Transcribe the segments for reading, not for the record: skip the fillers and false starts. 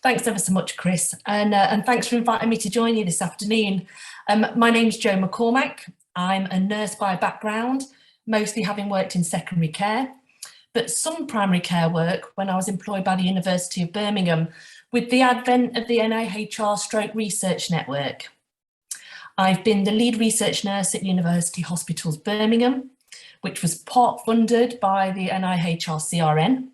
Thanks ever so much, Chris, and thanks for inviting me to join you this afternoon. My name's Jo McCormack. I'm a nurse by background, mostly having worked in secondary care, but some primary care work when I was employed by the University of Birmingham with the advent of the NIHR Stroke Research Network. I've been the lead research nurse at University Hospitals Birmingham, which was part funded by the NIHR CRN.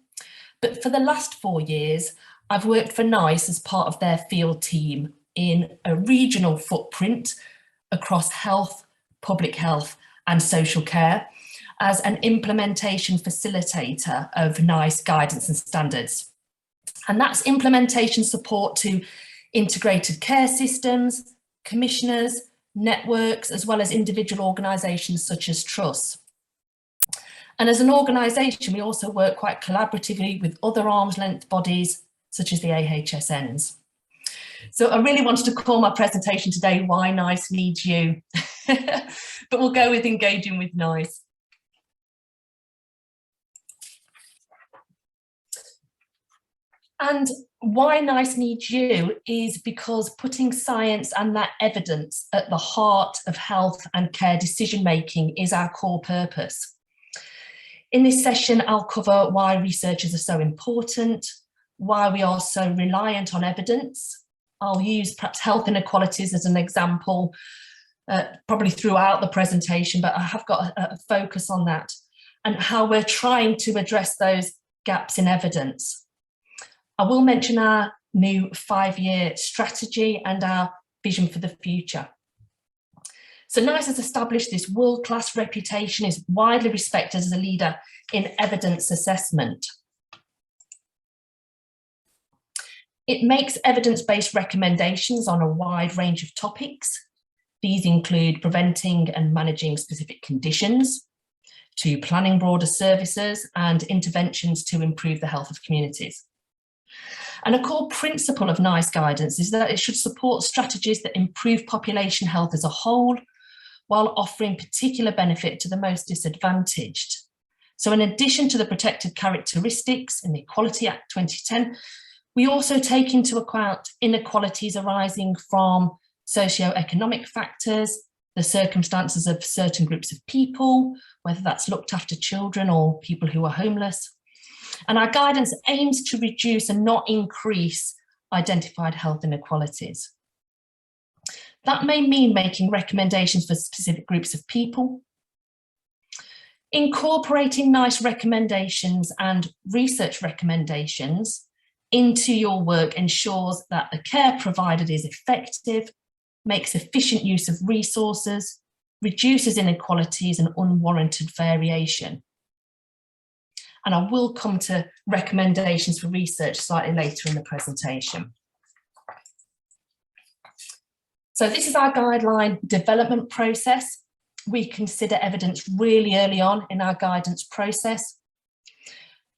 But for the last 4 years, I've worked for NICE as part of their field team in a regional footprint across health, public health and social care as an implementation facilitator of NICE guidance and standards. And that's implementation support to integrated care systems, commissioners, networks, as well as individual organisations such as trusts. And as an organisation, we also work quite collaboratively with other arm's length bodies, such as the AHSNs. So I really wanted to call my presentation today, Why NICE Needs You, but we'll go with engaging with NICE. And why NICE needs you is because putting science and that evidence at the heart of health and care decision making is our core purpose. In this session, I'll cover why researchers are so important, why we are so reliant on evidence. I'll use perhaps health inequalities as an example, probably throughout the presentation, but I have got a focus on that and how we're trying to address those gaps in evidence. I will mention our new 5-year strategy and our vision for the future. So NICE has established this world-class reputation, is widely respected as a leader in evidence assessment. It makes evidence-based recommendations on a wide range of topics. These include preventing and managing specific conditions, to planning broader services and interventions to improve the health of communities. And a core principle of NICE guidance is that it should support strategies that improve population health as a whole, while offering particular benefit to the most disadvantaged. So in addition to the protected characteristics in the Equality Act 2010, we also take into account inequalities arising from socio-economic factors, the circumstances of certain groups of people, whether that's looked after children or people who are homeless. And our guidance aims to reduce and not increase identified health inequalities. That may mean making recommendations for specific groups of people. Incorporating NICE recommendations and research recommendations into your work ensures that the care provided is effective, makes efficient use of resources, reduces inequalities and unwarranted variation. And I will come to recommendations for research slightly later in the presentation. So this is our guideline development process. We consider evidence really early on in our guidance process.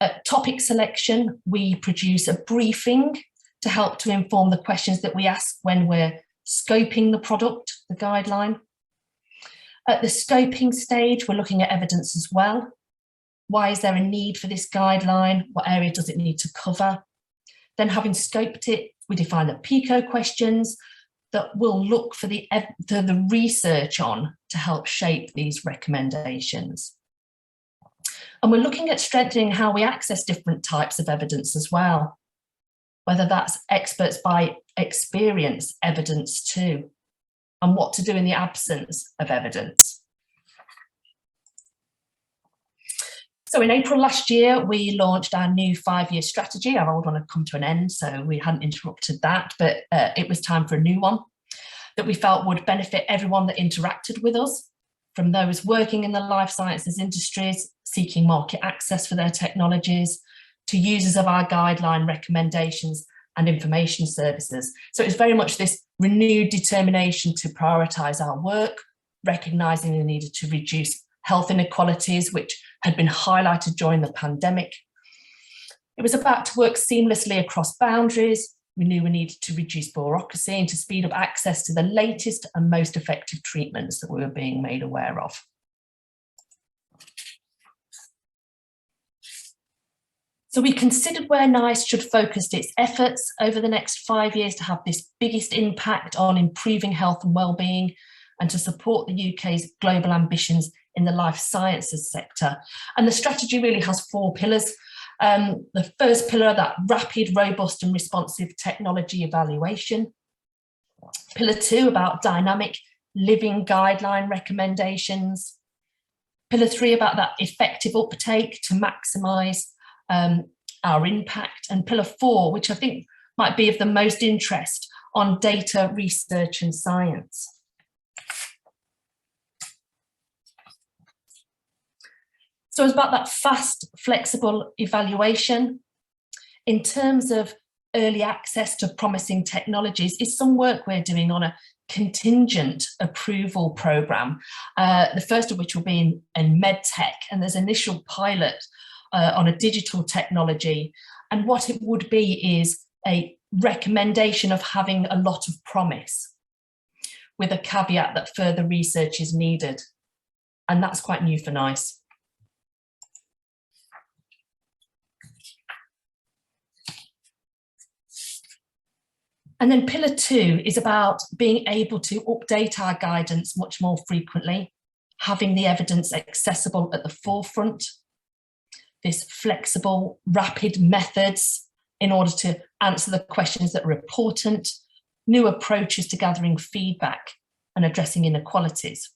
At topic selection, we produce a briefing to help to inform the questions that we ask when we're scoping the product, the guideline. At the scoping stage, we're looking at evidence as well. Why is there a need for this guideline? What area does it need to cover? Then having scoped it, we define the PICO questions that we'll look for the research on to help shape these recommendations. And we're looking at strengthening how we access different types of evidence as well, whether that's experts by experience evidence too, and what to do in the absence of evidence. So in April last year, we launched our new 5-year strategy. Our old one had come to an end, so we hadn't interrupted that, but it was time for a new one that we felt would benefit everyone that interacted with us, from those working in the life sciences industries, seeking market access for their technologies, to users of our guideline recommendations and information services. So it's very much this renewed determination to prioritise our work, recognising the need to reduce health inequalities, which had been highlighted during the pandemic. It was about to work seamlessly across boundaries. We knew we needed to reduce bureaucracy and to speed up access to the latest and most effective treatments that we were being made aware of. So we considered where NICE should focus its efforts over the next 5 years to have this biggest impact on improving health and wellbeing and to support the UK's global ambitions in the life sciences sector. And the strategy really has 4 pillars. The first pillar, that rapid, robust and responsive technology evaluation. Pillar 2, about dynamic living guideline recommendations. Pillar 3, about that effective uptake to maximise our impact. And pillar 4, which I think might be of the most interest, on data research and science. So it's about that fast, flexible evaluation. In terms of early access to promising technologies, is some work we're doing on a contingent approval programme, the first of which will be in medtech, and there's initial pilot on a digital technology. And what it would be is a recommendation of having a lot of promise, with a caveat that further research is needed. And that's quite new for NICE. And then pillar 2 is about being able to update our guidance much more frequently, having the evidence accessible at the forefront, this flexible, rapid methods in order to answer the questions that are important, new approaches to gathering feedback and addressing inequalities.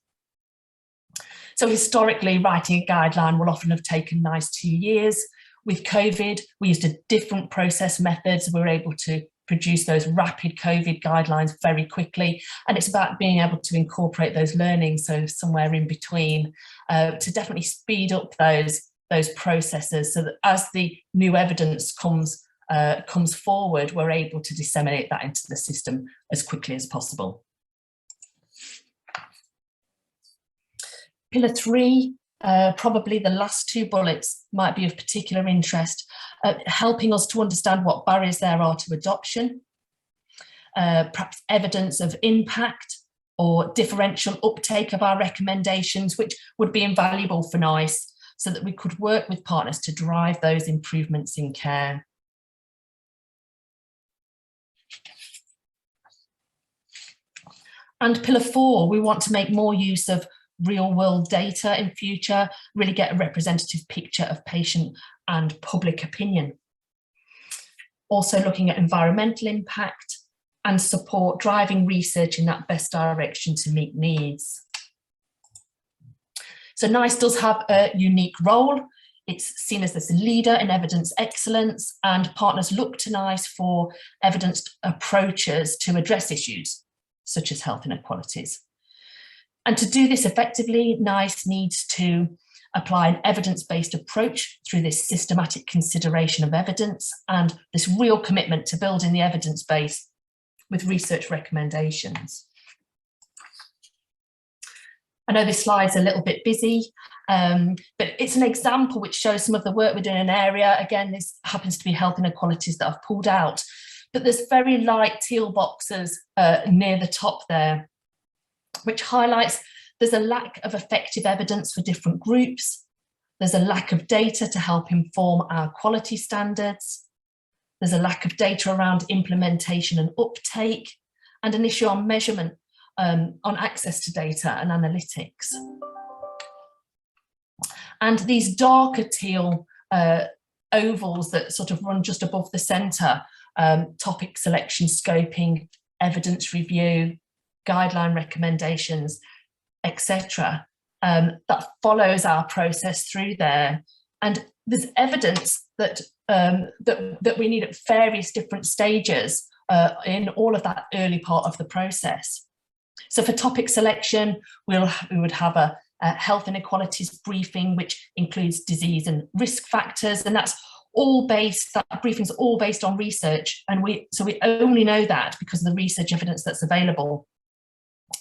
So historically, writing a guideline will often have taken NICE 2 years. With COVID, we used a different process methods. We were able to produce those rapid COVID guidelines very quickly. And it's about being able to incorporate those learnings, so somewhere in between, to definitely speed up those processes, so that as the new evidence comes forward, we're able to disseminate that into the system as quickly as possible. Pillar 3, probably the last 2 bullets might be of particular interest, helping us to understand what barriers there are to adoption, perhaps evidence of impact or differential uptake of our recommendations, which would be invaluable for NICE, so that we could work with partners to drive those improvements in care. And pillar 4, we want to make more use of real-world data in future, really get a representative picture of patient and public opinion. Also looking at environmental impact and support driving research in that best direction to meet needs. So NICE does have a unique role. It's seen as this leader in evidence excellence, and partners look to NICE for evidence approaches to address issues such as health inequalities. And to do this effectively, NICE needs to apply an evidence-based approach through this systematic consideration of evidence and this real commitment to building the evidence base with research recommendations. I know this slide's a little bit busy, but it's an example which shows some of the work we're doing in an area. Again, this happens to be health inequalities that I've pulled out, but there's very light teal boxes near the top there, which highlights there's a lack of effective evidence for different groups. There's a lack of data to help inform our quality standards. There's a lack of data around implementation and uptake, and an issue on measurement, on access to data and analytics. And these darker teal ovals that sort of run just above the centre, topic selection, scoping, evidence review, guideline recommendations, etc. That follows our process through there. And there's evidence that, that we need at various different stages in all of that early part of the process. So for topic selection, we would have a health inequalities briefing, which includes disease and risk factors, and that's all based, that briefing's all based on research, and so we only know that because of the research evidence that's available.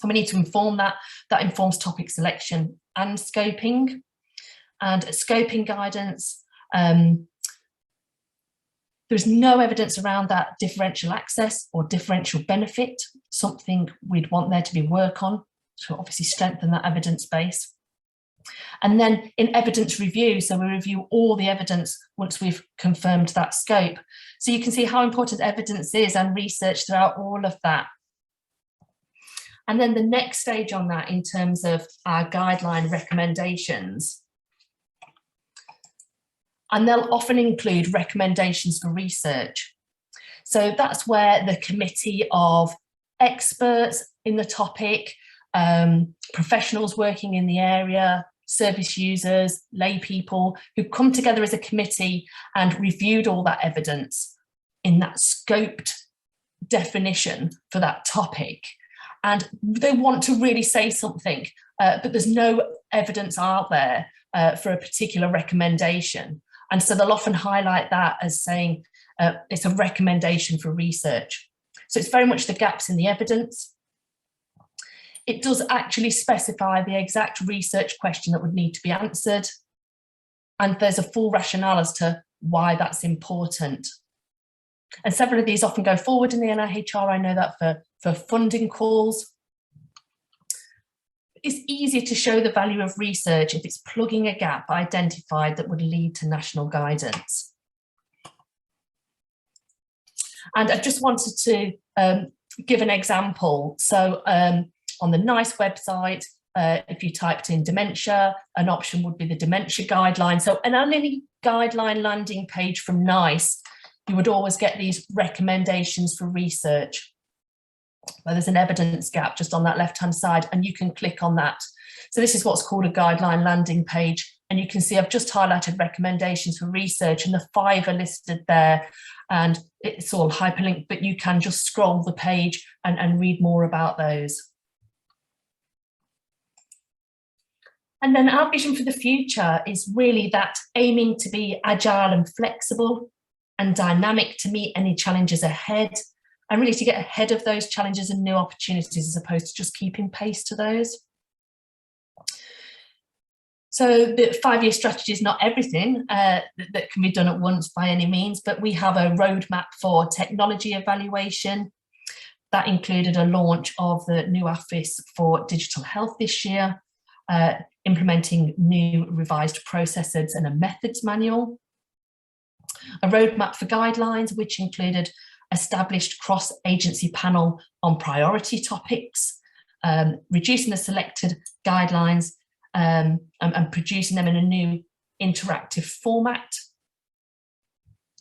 And we need to inform that. That informs topic selection and scoping. And scoping guidance, there's no evidence around that differential access or differential benefit, something we'd want there to be work on to obviously strengthen that evidence base. And then in evidence review, so we review all the evidence once we've confirmed that scope. So you can see how important evidence is and research throughout all of that. And then the next stage on that in terms of our guideline recommendations, and they'll often include recommendations for research. So that's where the committee of experts in the topic, professionals working in the area, service users, lay people who come together as a committee and reviewed all that evidence in that scoped definition for that topic. And they want to really say something, but there's no evidence out there for a particular recommendation. And so they'll often highlight that as saying it's a recommendation for research. So it's very much the gaps in the evidence. It does actually specify the exact research question that would need to be answered. And there's a full rationale as to why that's important. And several of these often go forward in the NIHR. I know that for funding calls. It's easier to show the value of research if it's plugging a gap identified that would lead to national guidance. And I just wanted to give an example. So on the NICE website, if you typed in dementia, an option would be the dementia guideline. So on any guideline landing page from NICE, you would always get these recommendations for research, where there's an evidence gap just on that left-hand side, and you can click on that. So this is what's called a guideline landing page. And you can see I've just highlighted recommendations for research, and the 5 are listed there, and it's all hyperlinked, but you can just scroll the page and read more about those. And then our vision for the future is really that aiming to be agile and flexible and dynamic to meet any challenges ahead, and really to get ahead of those challenges and new opportunities as opposed to just keeping pace to those. So the 5-year strategy is not everything that can be done at once by any means, but we have a roadmap for technology evaluation. That included a launch of the new office for digital health this year, implementing new revised processes and a methods manual. A roadmap for guidelines, which included established cross-agency panel on priority topics, reducing the selected guidelines and producing them in a new interactive format.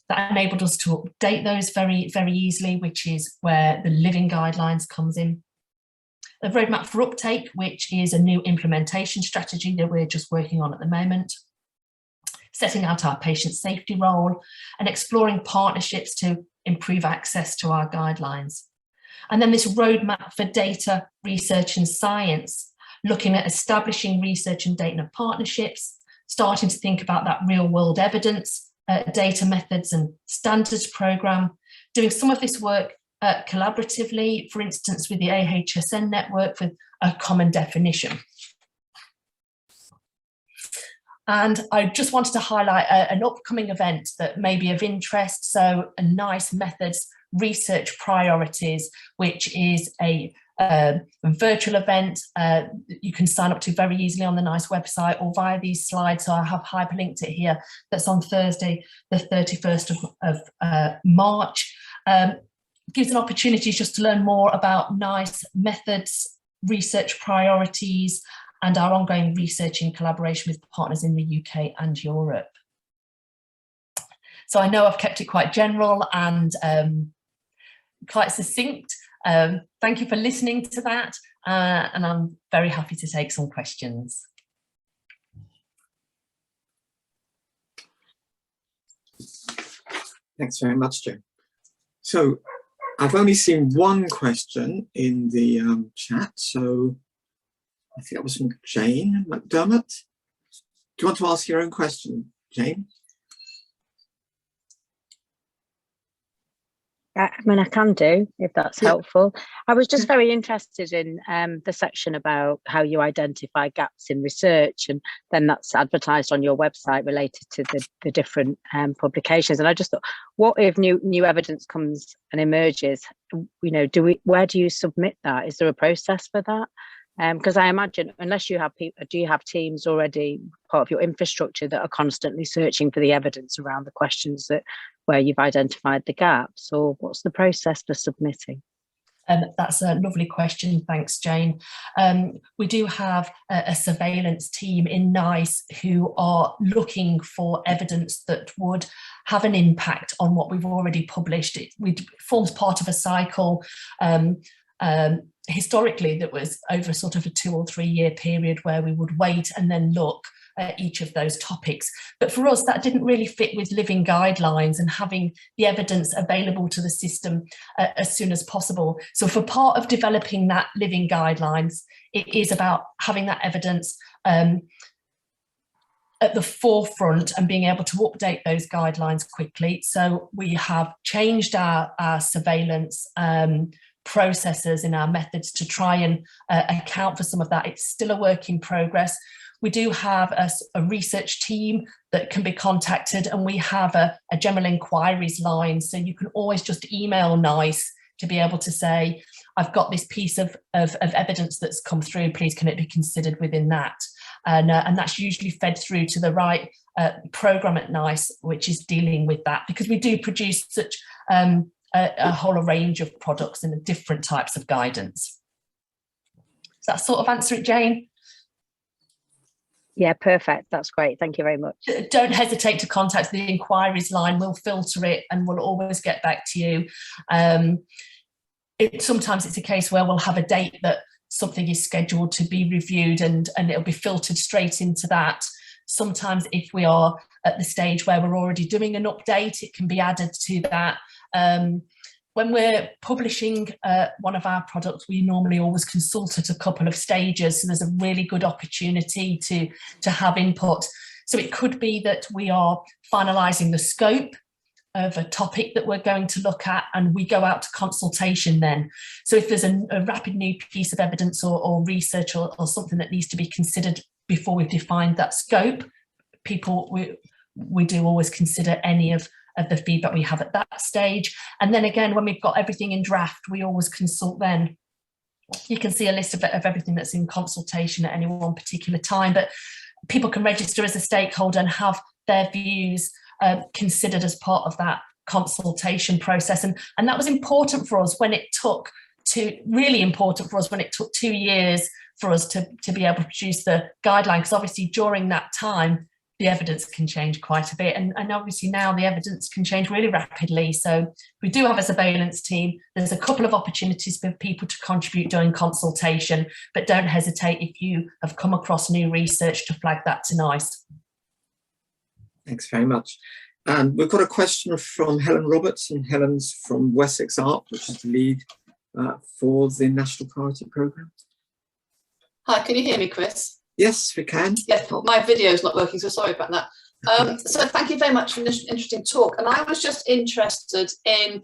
That enabled us to update those very, very easily, which is where the living guidelines comes in. The roadmap for uptake, which is a new implementation strategy that we're just working on at the moment. Setting out our patient safety role and exploring partnerships to improve access to our guidelines. And then this roadmap for data, research and science, looking at establishing research and data partnerships, starting to think about that real world evidence, data methods and standards program, doing some of this work collaboratively, for instance, with the AHSN network with a common definition. And I just wanted to highlight an upcoming event that may be of interest. So a NICE Methods Research Priorities, which is a virtual event you can sign up to very easily on the NICE website or via these slides. So I have hyperlinked it here. That's on Thursday, the 31st of March. Gives an opportunity just to learn more about NICE methods, research priorities, and our ongoing research in collaboration with partners in the UK and Europe. So I know I've kept it quite general and quite succinct. Thank you for listening to that, and I'm very happy to take some questions. Thanks very much, Jo. So I've only seen one question in the chat, so I think that was from Jane McDermott. Do you want to ask your own question, Jane? I mean, I can do, if that's helpful. I was just very interested in the section about how you identify gaps in research, and then that's advertised on your website related to the different publications. And I just thought, what if new evidence comes and emerges? You know, where do you submit that? Is there a process for that? Because I imagine, unless you have people, do you have teams already part of your infrastructure that are constantly searching for the evidence around the questions where you've identified the gaps, or what's the process for submitting? That's a lovely question. Thanks, Jane. We do have a surveillance team in NICE who are looking for evidence that would have an impact on what we've already published. It forms part of a cycle historically that was over sort of a 2 or 3 year period where we would wait and then look at each of those topics. But for us, that didn't really fit with living guidelines and having the evidence available to the system as soon as possible. So for part of developing that living guidelines, it is about having that evidence at the forefront and being able to update those guidelines quickly. So we have changed our surveillance processes in our methods to try and account for some of that. It's still a work in progress. We do have a research team that can be contacted, and we have a general inquiries line. So you can always just email NICE to be able to say, I've got this piece of evidence that's come through, please can it be considered within that? And that's usually fed through to the right programme at NICE, which is dealing with that, because we do produce such a whole range of products and different types of guidance. Does that sort of answer it, Jane? Yeah, perfect. That's great. Thank you very much. Don't hesitate to contact the inquiries line. We'll filter it and we'll always get back to you. Sometimes it's a case where we'll have a date that something is scheduled to be reviewed and it'll be filtered straight into that. Sometimes if we are at the stage where we're already doing an update, it can be added to that. When we're publishing one of our products, we normally always consult at a couple of stages. So there's a really good opportunity to have input. So it could be that we are finalising the scope of a topic that we're going to look at, and we go out to consultation then. So if there's a rapid new piece of evidence or research or something that needs to be considered before we've defined that scope, we do always consider any of the feedback we have at that stage. And then again, when we've got everything in draft, we always consult then. You can see a list of everything that's in consultation at any one particular time, but people can register as a stakeholder and have their views considered as part of that consultation process. And that was important for us when it took really important for us when it took 2 years for us to be able to produce the guideline, because obviously during that time, the evidence can change quite a bit. And obviously now the evidence can change really rapidly. So we do have a surveillance team. There's a couple of opportunities for people to contribute during consultation, but don't hesitate if you have come across new research to flag that to NICE. Thanks very much. And we've got a question from Helen Roberts, and Helen's from Wessex ARC, which is the lead for the National Priority Programme. Hi, can you hear me, Chris? Yes, we can. Yes, my video is not working, so sorry about that. So thank you very much for this interesting talk. And I was just interested in,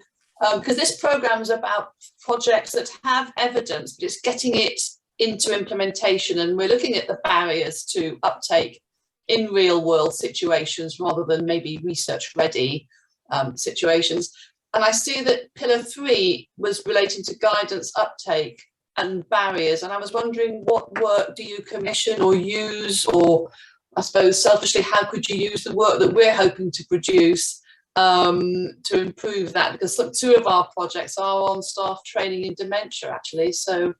because this programme is about projects that have evidence, but it's getting it into implementation. And we're looking at the barriers to uptake in real world situations rather than maybe research ready situations. And I see that Pillar 3 was relating to guidance uptake and barriers, and I was wondering, what work do you commission or use, or I suppose selfishly, how could you use the work that we're hoping to produce to improve that? Because 2 of our projects are on staff training in dementia, actually, so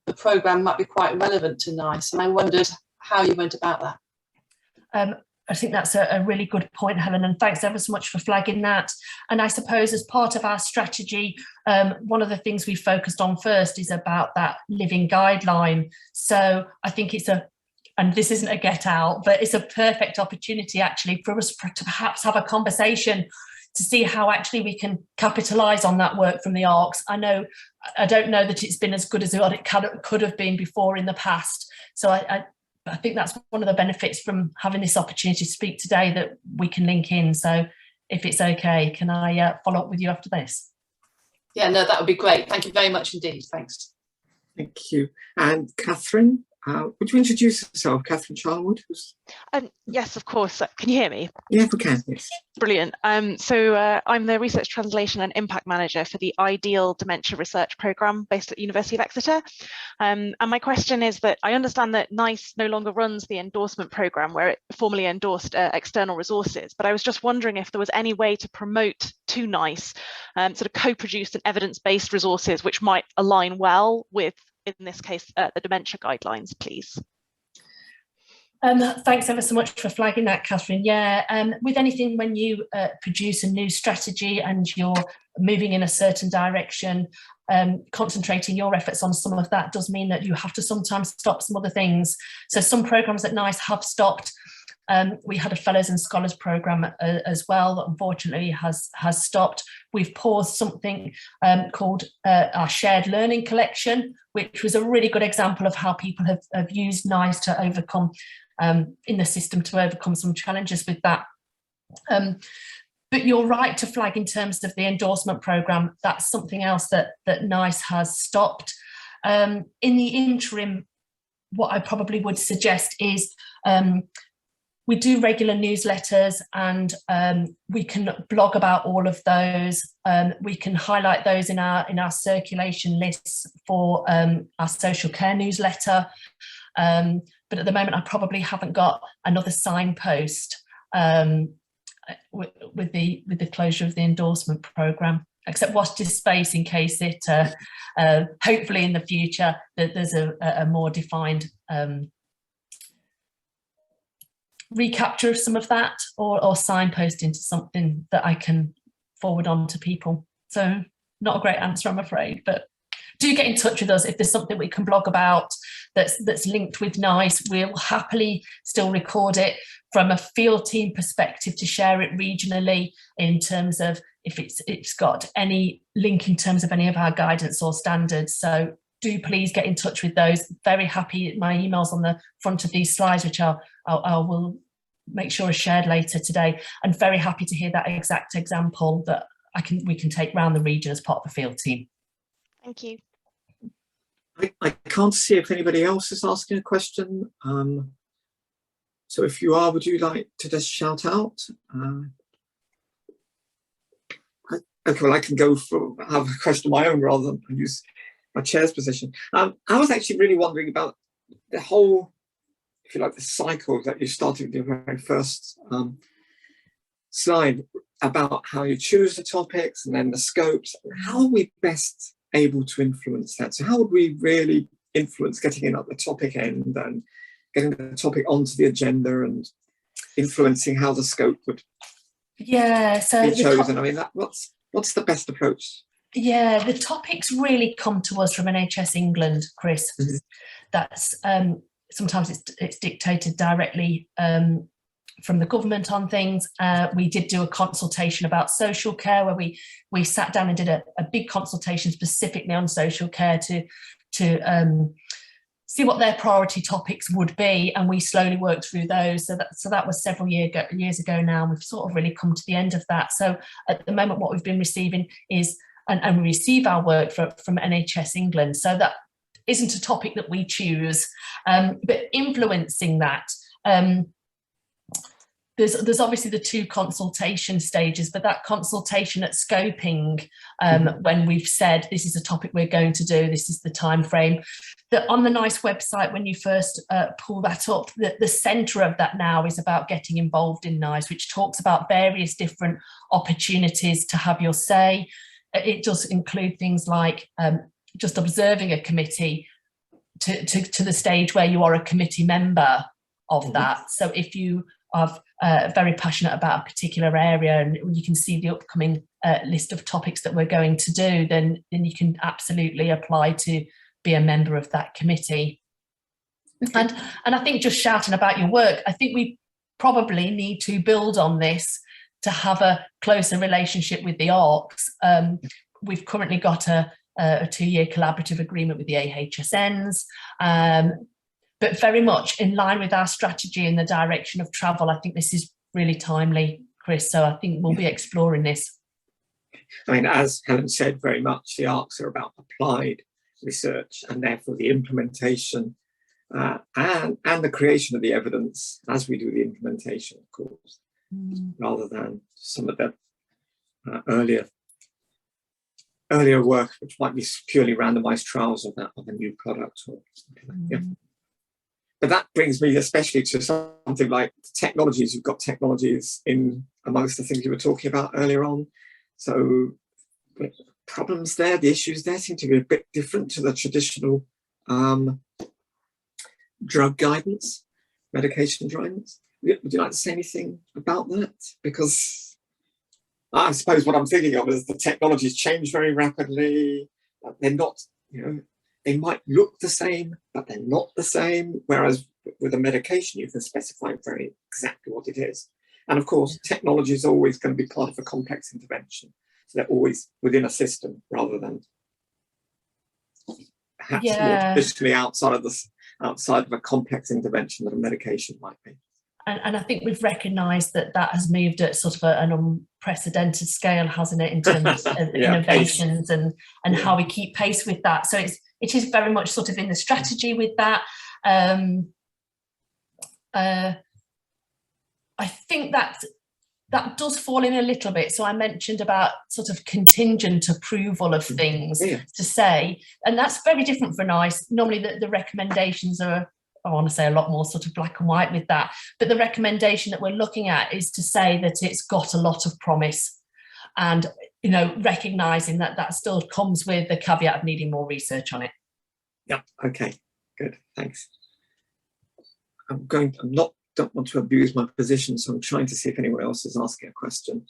the programme might be quite relevant to NICE, and I wondered how you went about that. I think that's a really good point, Helen, and thanks ever so much for flagging that. And I suppose as part of our strategy, one of the things we focused on first is about that living guideline. So I think and this isn't a get out, but it's a perfect opportunity actually for us to perhaps have a conversation to see how actually we can capitalise on that work from the ARCs. I don't know that it's been as good as it could have been before in the past. So I think that's one of the benefits from having this opportunity to speak today, that we can link in. So if it's okay, can I follow up with you after this? Yeah, no, that would be great. Thank you very much indeed. Thanks. Thank you. And Catherine, would you introduce yourself, Catherine Charlwood? Yes, of course. Can you hear me? Yeah, we can, yes. Brilliant. So I'm the Research Translation and Impact Manager for the Ideal Dementia Research Programme based at University of Exeter. And my question is that I understand that NICE no longer runs the endorsement programme where it formerly endorsed external resources, but I was just wondering if there was any way to promote to NICE sort of co-produced and evidence-based resources which might align well with, in this case, the dementia guidelines, please. Thanks ever so much for flagging that, Catherine. Yeah, with anything, when you produce a new strategy and you're moving in a certain direction, concentrating your efforts on some of that does mean that you have to sometimes stop some other things. So some programmes at NICE have stopped. We had a Fellows and Scholars programme as well that unfortunately has stopped. We've paused something called our Shared Learning Collection, which was a really good example of how people have used NICE to overcome in the system to overcome some challenges with that. But you're right to flag in terms of the endorsement programme. That's something else that NICE has stopped. In the interim, what I probably would suggest is we do regular newsletters, and we can blog about all of those. We can highlight those in our circulation lists for our social care newsletter. But at the moment, I probably haven't got another signpost with the closure of the endorsement programme, except watch this space in case it, hopefully in the future, that there's a more defined recapture of some of that, or signpost into something that I can forward on to people. So not a great answer, I'm afraid, but do get in touch with us if there's something we can blog about that's linked with NICE. We'll happily still record it from a field team perspective to share it regionally in terms of if it's got any link in terms of any of our guidance or standards. So do please get in touch with those. Very happy. My email's on the front of these slides, which I will make sure is shared later today. And very happy to hear that exact example that we can take around the region as part of the field team. Thank you. I can't see if anybody else is asking a question. So if you are, would you like to just shout out? Okay, well, I can have a question of my own rather than use my chair's position. I was actually really wondering about the whole, if you like, the cycle that you started with your very first slide about how you choose the topics and then the scopes. How are we best able to influence that? So how would we really influence getting in at the topic end and getting the topic onto the agenda and influencing how the scope would be chosen? I mean, what's the best approach? Yeah, the topics really come to us from NHS England, Chris. Mm-hmm. That's sometimes it's dictated directly from the government on things. We did do a consultation about social care where we sat down and did a big consultation specifically on social care to see what their priority topics would be, and we slowly worked through those. So that was several years ago now, and we've sort of really come to the end of that. So at the moment, what we've been receiving is, and we receive our work from NHS England. So that isn't a topic that we choose, but influencing that. There's obviously the two consultation stages, but that consultation at scoping, when we've said this is a topic we're going to do, this is the time frame, that on the NICE website, when you first pull that up, the centre of that now is about getting involved in NICE, which talks about various different opportunities to have your say. It does include things like just observing a committee to the stage where you are a committee member of that. So if you are very passionate about a particular area and you can see the upcoming list of topics that we're going to do, then you can absolutely apply to be a member of that committee. Okay. And I think just shouting about your work, I think we probably need to build on this to have a closer relationship with the ARCs. We've currently got a 2-year collaborative agreement with the AHSNs, but very much in line with our strategy in the direction of travel. I think this is really timely, Chris, so I think we'll be exploring this. I mean, as Helen said, very much the ARCs are about applied research, and therefore the implementation and the creation of the evidence as we do the implementation, of course, rather than some of the earlier work, which might be purely randomized trials of a new product or something like that. Yeah. But that brings me especially to something like technologies. You've got technologies in amongst the things you were talking about earlier on. So the problems there, the issues there seem to be a bit different to the traditional drug guidance, medication guidance. Would you like to say anything about that? Because I suppose what I'm thinking of is the technologies change very rapidly. They're not, they might look the same, but they're not the same. Whereas with a medication, you can specify very exactly what it is. And of course, technology is always going to be part of a complex intervention. So they're always within a system rather than perhaps more traditionally outside of a complex intervention that a medication might be. And I think we've recognised that has moved at sort of an unprecedented scale, hasn't it, in terms of innovations and how we keep pace with that. So it is very much sort of in the strategy with that. I think that does fall in a little bit. So I mentioned about sort of contingent approval of things to say, and that's very different for NICE. Normally the recommendations are, I want to say, a lot more sort of black and white with that. But the recommendation that we're looking at is to say that it's got a lot of promise, and recognising that still comes with the caveat of needing more research on it. Yeah. Okay. Good. Thanks. Don't want to abuse my position, so I'm trying to see if anyone else is asking a question.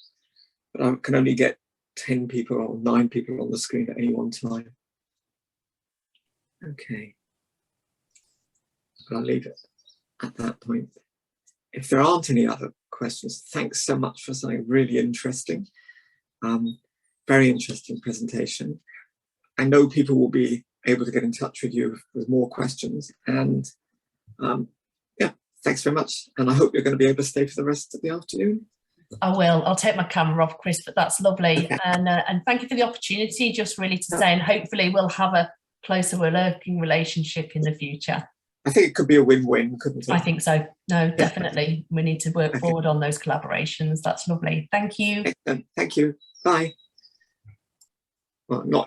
But I can only get 10 people or 9 people on the screen at any one time. Okay. I'll leave it at that point. If there aren't any other questions, thanks so much for something really interesting. Very interesting presentation. I know people will be able to get in touch with you with more questions. And thanks very much. And I hope you're going to be able to stay for the rest of the afternoon. I will. I'll take my camera off, Chris, but that's lovely. Okay. And thank you for the opportunity, just really to say, and hopefully we'll have a closer working relationship in the future. I think it could be a win-win, couldn't it? I think so. No, definitely. We need to work forward on those collaborations. That's lovely. Thank you. Thank you. Bye. Well, not